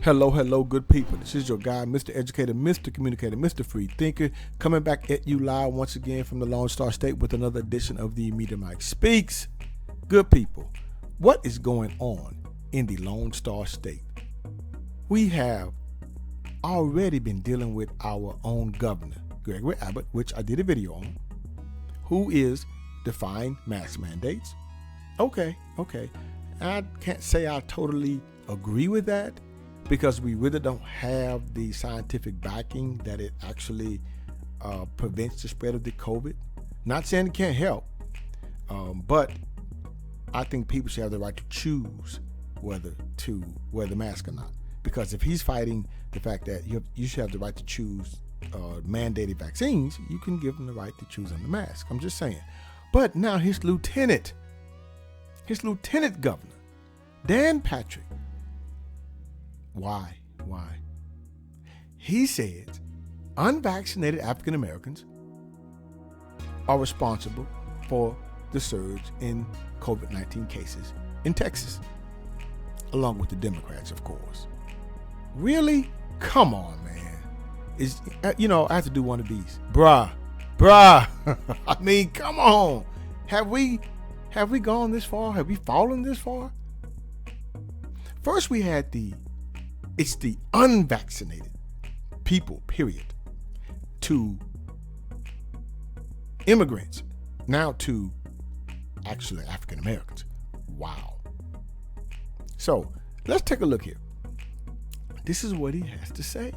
Hello, good people. This is your guy, Mr. Educator, Mr. Communicator, Mr. Free Thinker, coming back at you live once again from the Lone Star State with another edition of the Media Mike Speaks. Good people, what is going on in the Lone Star State? We have already been dealing with our own governor, Gregory Abbott, which I did a video on, who is defying mask mandates. Okay. I can't say I totally agree with that, because we really don't have the scientific backing that it actually prevents the spread of the COVID. Not saying it can't help, but I think people should have the right to choose whether to wear the mask or not. Because if he's fighting the fact that you should have the right to choose mandated vaccines, you can give him the right to choose on the mask. I'm just saying. But now his lieutenant governor, Dan Patrick, Why? He said unvaccinated African Americans are responsible for the surge in COVID-19 cases in Texas, along with the Democrats, of course. Really? Come on, man. I have to do one of these. Bruh. I mean, come on. Have we gone this far? Have we fallen this far? First we had it's the unvaccinated people, period, to immigrants, now to actually African Americans. Wow. So let's take a look here. This is what he has to say.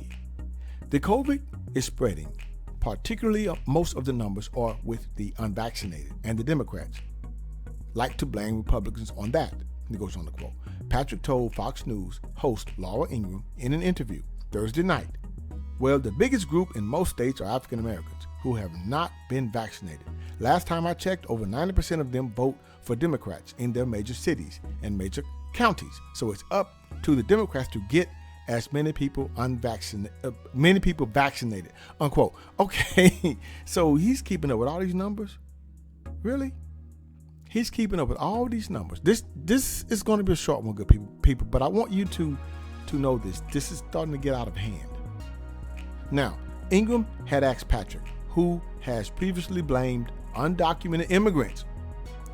The COVID is spreading, particularly most of the numbers are with the unvaccinated, and the Democrats like to blame Republicans on that. He goes on to quote. Patrick told Fox News host Laura Ingraham in an interview Thursday night, well, the biggest group in most states are African Americans who have not been vaccinated. Last time I checked, over 90% of them vote for Democrats in their major cities and major counties. So it's up to the Democrats to get as many people vaccinated, unquote. Okay, so he's keeping up with all these numbers? Really? He's keeping up with all these numbers. This is going to be a short one, good people, but I want you to know this. This is starting to get out of hand. Now, Ingram had asked Patrick, who has previously blamed undocumented immigrants.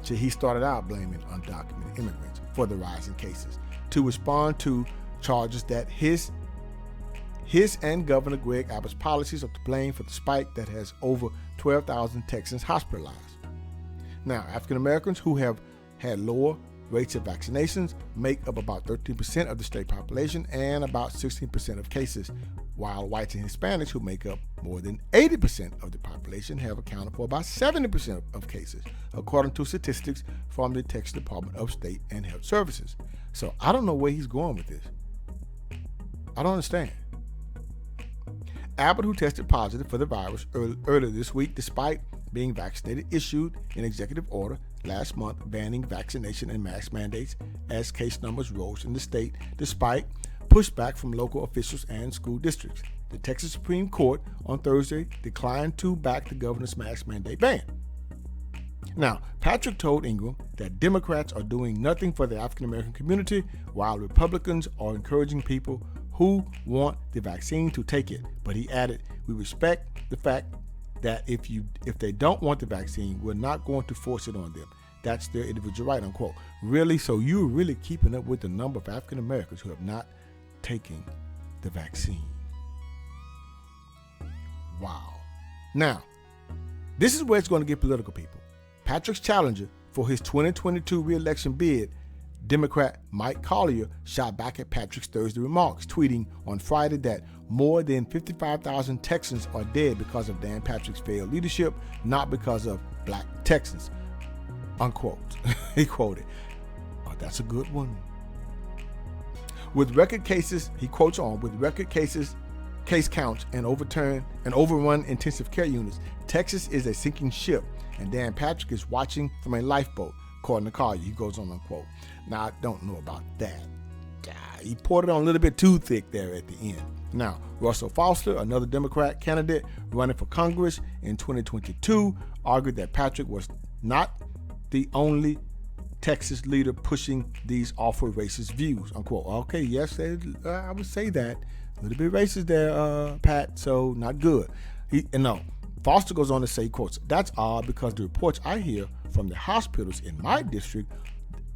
So he started out blaming undocumented immigrants for the rise in cases, to respond to charges that his and Governor Greg Abbott's policies are to blame for the spike that has over 12,000 Texans hospitalized. Now, African Americans who have had lower rates of vaccinations make up about 13% of the state population and about 16% of cases, while whites and Hispanics, who make up more than 80% of the population, have accounted for about 70% of cases, according to statistics from the Texas Department of State and Health Services. So I don't know where he's going with this. I don't understand. Abbott, who tested positive for the virus earlier this week despite being vaccinated, issued an executive order last month banning vaccination and mask mandates as case numbers rose in the state despite pushback from local officials and school districts. The Texas Supreme Court on Thursday declined to back the governor's mask mandate ban. Now, Patrick told Ingram that Democrats are doing nothing for the African American community while Republicans are encouraging people who want the vaccine to take it. But he added, we respect the fact that if they don't want the vaccine, we're not going to force it on them. That's their individual right, unquote. Really? So you're really keeping up with the number of African Americans who have not taken the vaccine. Wow. Now, this is where it's going to get political, people. Patrick's challenger for his 2022 re-election bid, Democrat Mike Collier, shot back at Patrick's Thursday remarks, tweeting on Friday that more than 55,000 Texans are dead because of Dan Patrick's failed leadership, not because of black Texans, unquote. He quoted, oh, that's a good one. With record cases, he quotes on, with record cases, case counts, and overrun intensive care units, Texas is a sinking ship, and Dan Patrick is watching from a lifeboat, according to Collier. He goes on, unquote. Now, I don't know about that. He poured it on a little bit too thick there at the end. Now, Russell Foster, another Democrat candidate running for Congress in 2022, argued that Patrick was not the only Texas leader pushing these awful racist views, unquote. Okay, yes, I would say that. A little bit racist there, Pat, so not good. No, Foster goes on to say, quotes, "That's odd because the reports I hear from the hospitals in my district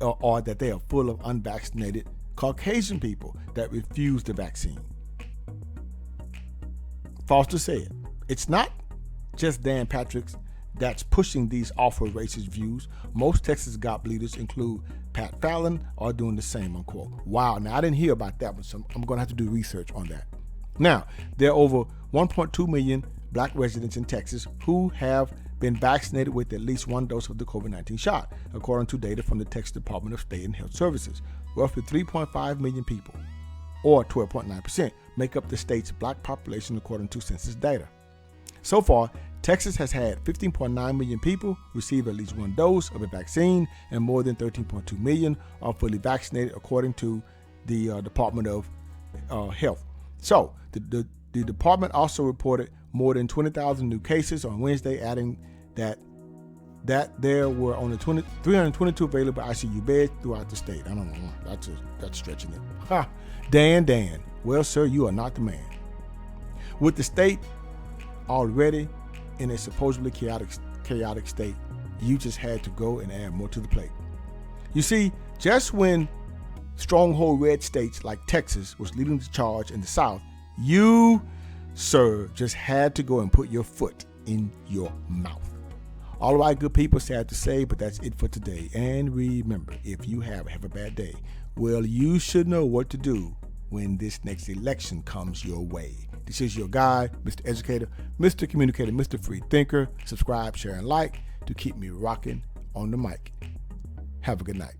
are that they are full of unvaccinated Caucasian people that refuse the vaccine." Foster said, "It's not just Dan Patrick's that's pushing these awful racist views. Most Texas GOP leaders, include Pat Fallon, are doing the same," unquote. Wow, now I didn't hear about that one, so I'm going to have to do research on that. Now, there are over 1.2 million black residents in Texas who have been vaccinated with at least one dose of the COVID-19 shot, according to data from the Texas Department of State and Health Services. Roughly 3.5 million people, or 12.9%, make up the state's black population according to census data. So far, Texas has had 15.9 million people receive at least one dose of a vaccine, and more than 13.2 million are fully vaccinated, according to the Department of Health. So, the department also reported more than 20,000 new cases on Wednesday, adding that there were only 322 available ICU beds throughout the state. I don't know. That's stretching it. Ha! Dan. Well, sir, you are not the man. With the state already in a supposedly chaotic state, you just had to go and add more to the plate. You see, just when stronghold red states like Texas was leading the charge in the South, you, sir, just had to go and put your foot in your mouth. All right, good people, sad to say, but that's it for today. And remember, if you have a bad day, well, you should know what to do when this next election comes your way. This is your guy, Mr. Educator, Mr. Communicator, Mr. Free Thinker. Subscribe, share, and like to keep me rocking on the mic. Have a good night.